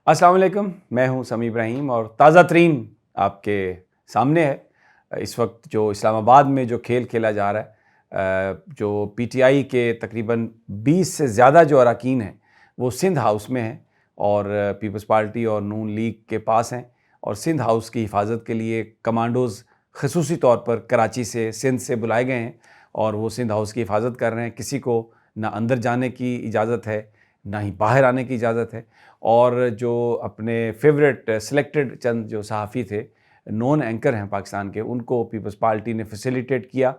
السلام علیکم، میں ہوں سمیع ابراہیم اور تازہ ترین آپ کے سامنے ہے اس وقت جو اسلام آباد میں جو کھیل کھیلا جا رہا ہے، جو پی ٹی آئی کے تقریباً 20 سے زیادہ جو اراکین ہیں وہ سندھ ہاؤس میں ہیں اور پیپلز پارٹی اور نون لیگ کے پاس ہیں، اور سندھ ہاؤس کی حفاظت کے لیے کمانڈوز خصوصی طور پر کراچی سے سندھ سے بلائے گئے ہیں اور وہ سندھ ہاؤس کی حفاظت کر رہے ہیں۔ کسی کو نہ اندر جانے کی اجازت ہے نہ ہی باہر آنے کی اجازت ہے، اور جو اپنے فیوریٹ سلیکٹڈ چند جو صحافی تھے، نون اینکر ہیں پاکستان کے، ان کو پیپلز پارٹی نے فیسیلیٹیٹ کیا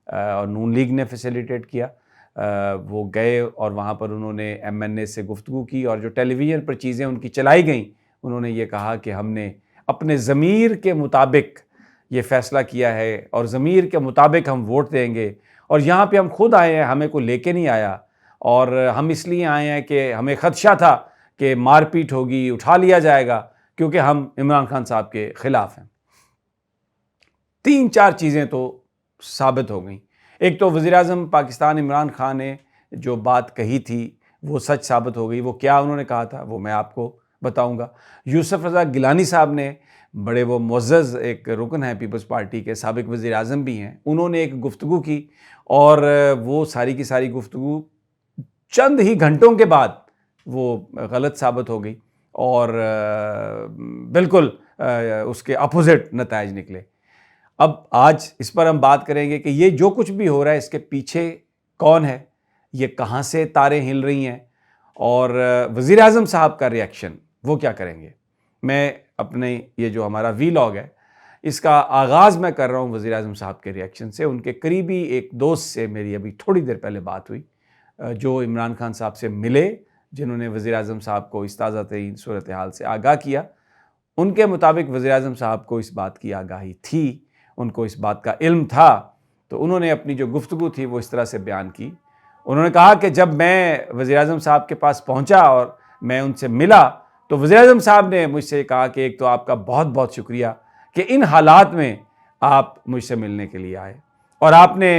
اور نون لیگ نے فیسیلیٹیٹ کیا۔ وہ گئے اور وہاں پر انہوں نے ایم این اے سے گفتگو کی، اور جو ٹیلی ویژن پر چیزیں ان کی چلائی گئیں، انہوں نے یہ کہا کہ ہم نے اپنے ضمیر کے مطابق یہ فیصلہ کیا ہے اور ضمیر کے مطابق ہم ووٹ دیں گے، اور یہاں پہ ہم خود آئے ہیں، ہمیں کوئی لے کے نہیں آیا، اور ہم اس لیے آئے ہیں کہ ہمیں خدشہ تھا کہ مار پیٹ ہوگی، اٹھا لیا جائے گا، کیونکہ ہم عمران خان صاحب کے خلاف ہیں۔ 3-4 چیزیں تو ثابت ہو گئیں۔ ایک تو وزیراعظم پاکستان عمران خان نے جو بات کہی تھی وہ سچ ثابت ہو گئی۔ وہ کیا انہوں نے کہا تھا وہ میں آپ کو بتاؤں گا۔ یوسف رضا گیلانی صاحب نے، بڑے وہ معزز ایک رکن ہیں پیپلز پارٹی کے، سابق وزیر اعظم بھی ہیں، انہوں نے ایک گفتگو کی، اور وہ ساری کی ساری گفتگو چند ہی گھنٹوں کے بعد وہ غلط ثابت ہو گئی، اور بالکل اس کے اپوزٹ نتائج نکلے۔ اب آج اس پر ہم بات کریں گے کہ یہ جو کچھ بھی ہو رہا ہے اس کے پیچھے کون ہے، یہ کہاں سے تاریں ہل رہی ہیں، اور وزیر اعظم صاحب کا ری ایکشن وہ کیا کریں گے۔ میں اپنے یہ جو ہمارا وی لاگ ہے اس کا آغاز میں کر رہا ہوں وزیر اعظم صاحب کے ری ایکشن سے۔ ان کے قریبی ایک دوست سے میری ابھی تھوڑی دیر پہلے بات ہوئی، جو عمران خان صاحب سے ملے، جنہوں نے وزیر اعظم صاحب کو اس تازہ ترین صورتحال سے آگاہ کیا۔ ان کے مطابق وزیر اعظم صاحب کو اس بات کی آگاہی تھی، ان کو اس بات کا علم تھا، تو انہوں نے اپنی جو گفتگو تھی وہ اس طرح سے بیان کی۔ انہوں نے کہا کہ جب میں وزیر اعظم صاحب کے پاس پہنچا اور میں ان سے ملا تو وزیر اعظم صاحب نے مجھ سے کہا کہ ایک تو آپ کا بہت بہت شکریہ کہ ان حالات میں آپ مجھ سے ملنے کے لیے آئے، اور آپ نے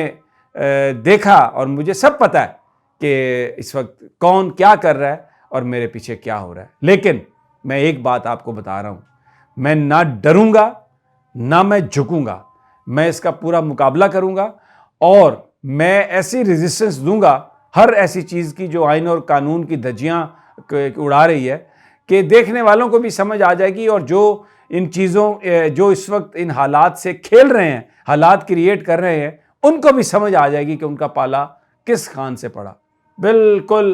دیکھا، اور مجھے سب پتہ ہے کہ اس وقت کون کیا کر رہا ہے اور میرے پیچھے کیا ہو رہا ہے، لیکن میں ایک بات آپ کو بتا رہا ہوں، میں نہ ڈروں گا نہ میں جھکوں گا، میں اس کا پورا مقابلہ کروں گا، اور میں ایسی ریزسٹنس دوں گا ہر ایسی چیز کی جو آئین اور قانون کی دھجیاں اڑا رہی ہے، کہ دیکھنے والوں کو بھی سمجھ آ جائے گی، اور جو ان چیزوں جو اس وقت ان حالات سے کھیل رہے ہیں، حالات کریٹ کر رہے ہیں، ان کو بھی سمجھ آ جائے گی کہ ان کا پالا کس خان سے پڑا۔ بالکل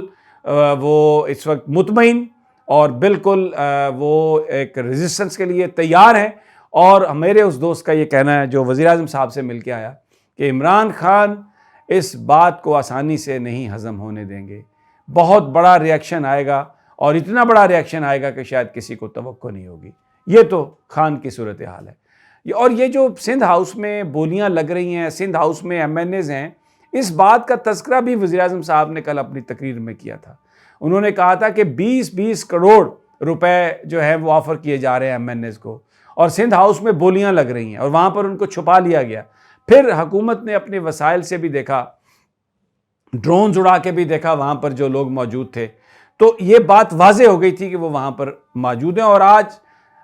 وہ اس وقت مطمئن اور بالکل وہ ایک ریزسٹنس کے لیے تیار ہیں، اور میرے اس دوست کا یہ کہنا ہے جو وزیر اعظم صاحب سے مل کے آیا کہ عمران خان اس بات کو آسانی سے نہیں ہضم ہونے دیں گے، بہت بڑا ری ایکشن آئے گا، اور اتنا بڑا ری ایکشن آئے گا کہ شاید کسی کو توقع نہیں ہوگی۔ یہ تو خان کی صورتحال ہے۔ اور یہ جو سندھ ہاؤس میں بولیاں لگ رہی ہیں، سندھ ہاؤس میں ایم این ایز ہیں، اس بات کا تذکرہ بھی وزیر اعظم صاحب نے کل اپنی تقریر میں کیا تھا۔ انہوں نے کہا تھا کہ 20 کروڑ روپے جو ہے وہ آفر کیے جا رہے ہیں ایم این ایز کو، اور سندھ ہاؤس میں بولیاں لگ رہی ہیں، اور وہاں پر ان کو چھپا لیا گیا۔ پھر حکومت نے اپنے وسائل سے بھی دیکھا، ڈرونز اڑا کے بھی دیکھا وہاں پر جو لوگ موجود تھے، تو یہ بات واضح ہو گئی تھی کہ وہ وہاں پر موجود ہیں۔ اور آج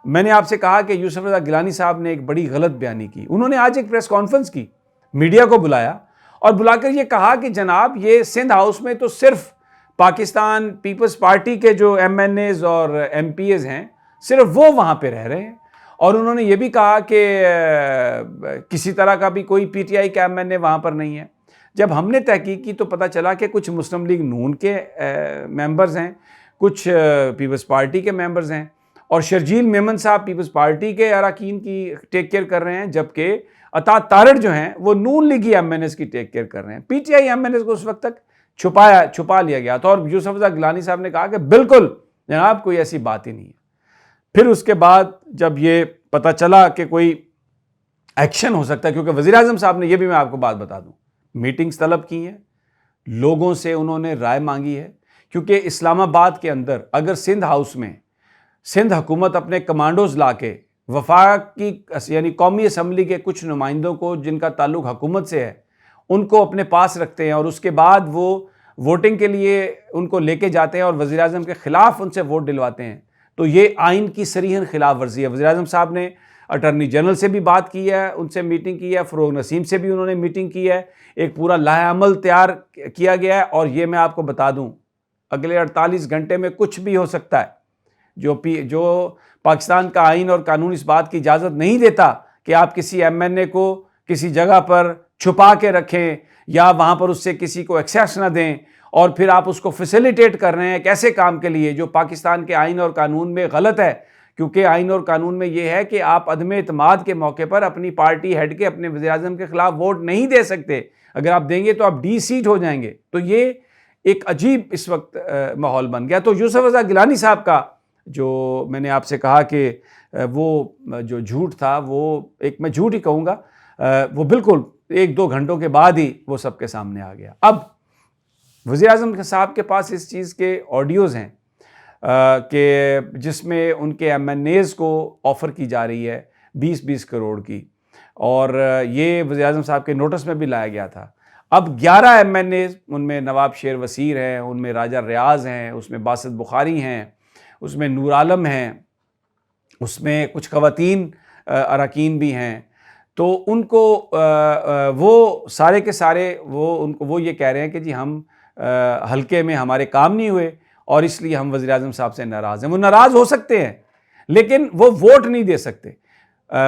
میں نے آپ سے کہا کہ یوسف رضا گیلانی صاحب نے ایک بڑی غلط بیانی کی۔ انہوں نے آج ایک پریس کانفرنس کی، میڈیا کو بلایا اور بلا کر یہ کہا کہ جناب یہ سندھ ہاؤس میں تو صرف پاکستان پیپلز پارٹی کے جو ایم این ایز اور ایم پی ایز ہیں، صرف وہ وہاں پہ رہ رہے ہیں، اور انہوں نے یہ بھی کہا کہ کسی طرح کا بھی کوئی پی ٹی آئی کا ایم این اے وہاں پر نہیں ہے۔ جب ہم نے تحقیق کی تو پتہ چلا کہ کچھ مسلم لیگ نون کے ممبرز ہیں، کچھ پیپلز پارٹی کے ممبرز ہیں، اور شرجیل میمن صاحب پیپلز پارٹی کے اراکین کی ٹیک کیئر کر رہے ہیں، جبکہ عطا تارڑ جو ہیں وہ نون لیگی ایم این ایز کی ٹیک کیئر کر رہے ہیں۔ P T I M N As کو اس وقت تک چھپا لیا گیا تھا، اور یوسف رضا گیلانی صاحب نے کہا کہ بالکل جناب کوئی ایسی بات ہی نہیں ہے۔ پھر اس کے بعد جب یہ پتہ چلا کہ کوئی ایکشن ہو سکتا ہے، کیونکہ وزیر اعظم صاحب نے، یہ بھی میں آپ کو بات بتا دوں، میٹنگز طلب کی ہیں، لوگوں سے انہوں نے رائے مانگی ہے، کیونکہ اسلام آباد کے اندر اگر سندھ ہاؤس میں سندھ حکومت اپنے کمانڈوز لا کے وفاق کی یعنی قومی اسمبلی کے کچھ نمائندوں کو جن کا تعلق حکومت سے ہے ان کو اپنے پاس رکھتے ہیں، اور اس کے بعد وہ ووٹنگ کے لیے ان کو لے کے جاتے ہیں اور وزیر اعظم کے خلاف ان سے ووٹ دلواتے ہیں، تو یہ آئین کی صریحاً خلاف ورزی ہے۔ وزیر اعظم صاحب نے اٹارنی جنرل سے بھی بات کی ہے، ان سے میٹنگ کی ہے، فروغ نسیم سے بھی انہوں نے میٹنگ کی ہے، ایک پورا لائحہ عمل تیار کیا گیا ہے۔ اور یہ میں آپ کو بتا دوں، اگلے 48 گھنٹے میں کچھ بھی ہو سکتا ہے۔ جو پاکستان کا آئین اور قانون اس بات کی اجازت نہیں دیتا کہ آپ کسی ایم این اے کو کسی جگہ پر چھپا کے رکھیں یا وہاں پر اس سے کسی کو ایکسیس نہ دیں، اور پھر آپ اس کو فیسیلیٹیٹ کر رہے ہیں ایک ایسے کام کے لیے جو پاکستان کے آئین اور قانون میں غلط ہے۔ کیونکہ آئین اور قانون میں یہ ہے کہ آپ عدم اعتماد کے موقع پر اپنی پارٹی ہیڈ کے، اپنے وزیر اعظم کے خلاف ووٹ نہیں دے سکتے۔ اگر آپ دیں گے تو آپ ڈی سیٹ ہو جائیں گے۔ تو یہ ایک عجیب اس وقت ماحول بن گیا۔ تو یوسف رضا گیلانی صاحب کا جو میں نے آپ سے کہا کہ وہ جو جھوٹ تھا، وہ ایک میں جھوٹ ہی کہوں گا، وہ بالکل 1-2 گھنٹوں کے بعد ہی وہ سب کے سامنے آ گیا۔ اب وزیر اعظم صاحب کے پاس اس چیز کے آڈیوز ہیں کہ جس میں ان کے ایم این ایز کو آفر کی جا رہی ہے 20 کروڑ کی، اور یہ وزیر اعظم صاحب کے نوٹس میں بھی لایا گیا تھا۔ اب 11 ایم این ایز، ان میں نواب شیر وسیر ہیں، ان میں راجہ ریاض ہیں، اس میں باسط بخاری ہیں، اس میں نور عالم ہیں، اس میں کچھ خواتین اراکین بھی ہیں، تو ان کو وہ سارے کے سارے وہ یہ کہہ رہے ہیں کہ جی ہم حلقے میں ہمارے کام نہیں ہوئے اور اس لیے ہم وزیر اعظم صاحب سے ناراض ہیں۔ وہ ناراض ہو سکتے ہیں لیکن وہ ووٹ نہیں دے سکتے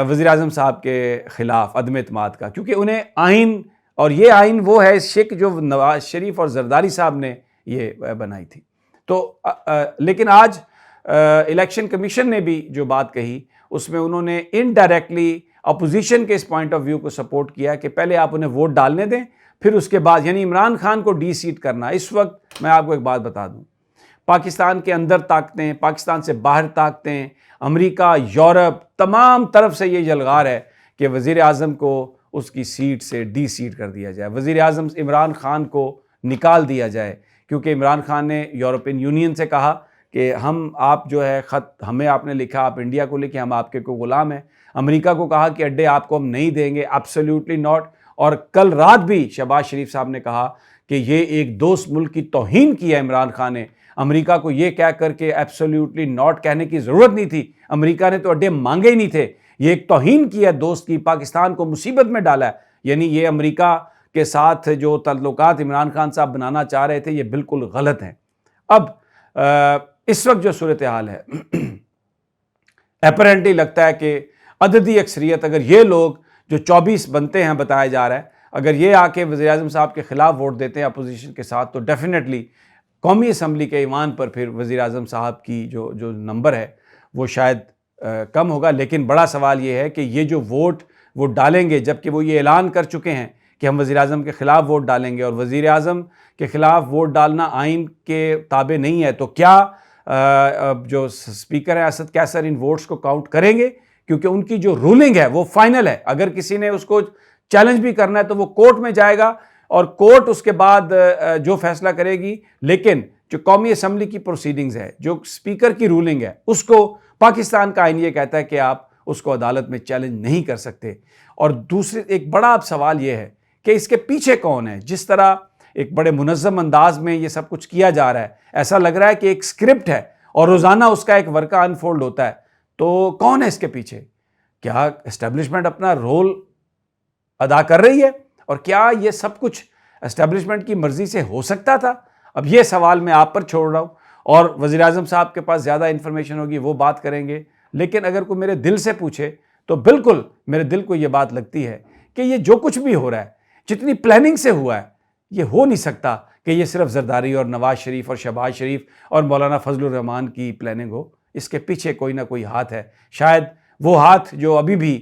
وزیر اعظم صاحب کے خلاف عدم اعتماد کا، کیونکہ انہیں آئین، اور یہ آئین وہ ہے شک جو نواز شریف اور زرداری صاحب نے یہ بنائی تھی۔ تو لیکن آج الیکشن کمیشن نے بھی جو بات کہی اس میں انہوں نے انڈائریکٹلی اپوزیشن کے اس پوائنٹ آف ویو کو سپورٹ کیا کہ پہلے آپ انہیں ووٹ ڈالنے دیں، پھر اس کے بعد، یعنی عمران خان کو ڈی سیٹ کرنا۔ اس وقت میں آپ کو ایک بات بتا دوں، پاکستان کے اندر طاقتیں، پاکستان سے باہر طاقتیں، امریکہ، یورپ، تمام طرف سے یہ جلغار ہے کہ وزیر اعظم کو اس کی سیٹ سے ڈی سیٹ کر دیا جائے، وزیر اعظم عمران خان کو نکال دیا جائے، کیونکہ عمران خان نے یورپین یونین سے کہا کہ آپ جو ہے خط ہمیں آپ نے لکھا، آپ انڈیا کو لکھیں، ہم آپ کے کو غلام ہیں۔ امریکہ کو کہا کہ اڈے آپ کو ہم نہیں دیں گے، ایبسلیوٹلی ناٹ۔ اور کل رات بھی شہباز شریف صاحب نے کہا کہ یہ ایک دوست ملک کی توہین کی ہے عمران خان نے، امریکہ کو یہ کہہ کر کے ایبسلیوٹلی ناٹ کہنے کی ضرورت نہیں تھی، امریکہ نے تو اڈے مانگے ہی نہیں تھے، یہ ایک توہین کی ہے دوست کی، پاکستان کو مصیبت میں ڈالا ہے۔ یعنی یہ امریکہ کے ساتھ جو تعلقات عمران خان صاحب بنانا چاہ رہے تھے یہ بالکل غلط ہیں۔ اب اس وقت جو صورتحال ہے اپیرنٹلی لگتا ہے کہ عددی اکثریت، اگر یہ لوگ جو 24 بنتے ہیں بتایا جا رہا ہے، اگر یہ آ کے وزیر اعظم صاحب کے خلاف ووٹ دیتے ہیں اپوزیشن کے ساتھ، تو ڈیفینیٹلی قومی اسمبلی کے ایوان پر پھر وزیر اعظم صاحب کی جو نمبر ہے وہ شاید کم ہوگا۔ لیکن بڑا سوال یہ ہے کہ یہ جو ووٹ وہ ڈالیں گے، جبکہ وہ یہ اعلان کر چکے ہیں کہ ہم وزیر اعظم کے خلاف ووٹ ڈالیں گے، اور وزیر اعظم کے خلاف ووٹ ڈالنا آئین کے تابع نہیں ہے، تو کیا جو اسپیکر ہیں اسد کیسر ان ووٹس کو کاؤنٹ کریں گے؟ کیونکہ ان کی جو رولنگ ہے وہ فائنل ہے، اگر کسی نے اس کو چیلنج بھی کرنا ہے تو وہ کورٹ میں جائے گا اور کورٹ اس کے بعد جو فیصلہ کرے گی۔ لیکن جو قومی اسمبلی کی پروسیڈنگز ہے، جو اسپیکر کی رولنگ ہے، اس کو پاکستان کا آئین یہ کہتا ہے کہ آپ اس کو عدالت میں چیلنج نہیں کر سکتے۔ اور دوسرے ایک بڑا اب سوال یہ ہے کہ اس کے پیچھے کون ہے؟ جس طرح ایک بڑے منظم انداز میں یہ سب کچھ کیا جا رہا ہے، ایسا لگ رہا ہے کہ ایک اسکرپٹ ہے اور روزانہ اس کا ایک ورقہ انفولڈ ہوتا ہے، تو کون ہے اس کے پیچھے؟ کیا اسٹیبلشمنٹ اپنا رول ادا کر رہی ہے؟ اور کیا یہ سب کچھ اسٹیبلشمنٹ کی مرضی سے ہو سکتا تھا؟ اب یہ سوال میں آپ پر چھوڑ رہا ہوں، اور وزیر اعظم صاحب کے پاس زیادہ انفارمیشن ہوگی، وہ بات کریں گے۔ لیکن اگر کوئی میرے دل سے پوچھے تو بالکل میرے دل کو یہ بات لگتی ہے کہ یہ جو کچھ بھی ہو رہا ہے، جتنی پلاننگ سے ہوا ہے، یہ ہو نہیں سکتا کہ یہ صرف زرداری اور نواز شریف اور شہباز شریف اور مولانا فضل الرحمان کی پلاننگ ہو۔ اس کے پیچھے کوئی نہ کوئی ہاتھ ہے، شاید وہ ہاتھ جو ابھی بھی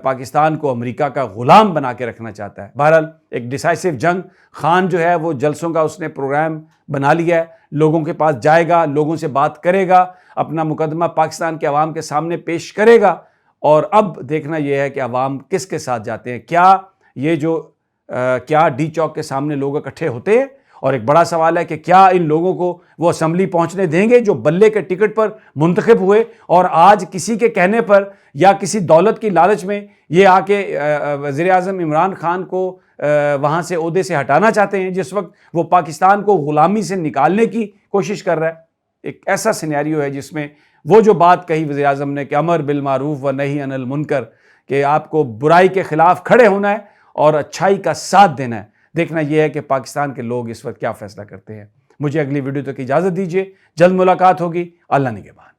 پاکستان کو امریکہ کا غلام بنا کے رکھنا چاہتا ہے۔ بہرحال ایک ڈیسائسو جنگ، خان جو ہے وہ جلسوں کا اس نے پروگرام بنا لیا ہے، لوگوں کے پاس جائے گا، لوگوں سے بات کرے گا، اپنا مقدمہ پاکستان کے عوام کے سامنے پیش کرے گا، اور اب دیکھنا یہ ہے کہ عوام کس کے ساتھ جاتے ہیں۔ کیا ڈی چوک کے سامنے لوگ اکٹھے ہوتے ہیں؟ اور ایک بڑا سوال ہے کہ کیا ان لوگوں کو وہ اسمبلی پہنچنے دیں گے جو بلے کے ٹکٹ پر منتخب ہوئے اور آج کسی کے کہنے پر یا کسی دولت کی لالچ میں یہ آ کے وزیر اعظم عمران خان کو وہاں سے عہدے سے ہٹانا چاہتے ہیں، جس وقت وہ پاکستان کو غلامی سے نکالنے کی کوشش کر رہا ہے۔ ایک ایسا سینیریو ہے جس میں وہ جو بات کہی وزیر اعظم نے کہ امر بالمعروف و نہی عن المنکر، کہ آپ کو برائی کے خلاف کھڑے ہونا ہے اور اچھائی کا ساتھ دینا ہے، دیکھنا یہ ہے کہ پاکستان کے لوگ اس وقت کیا فیصلہ کرتے ہیں۔ مجھے اگلی ویڈیو تک اجازت دیجیے، جلد ملاقات ہوگی، اللہ نگہبان۔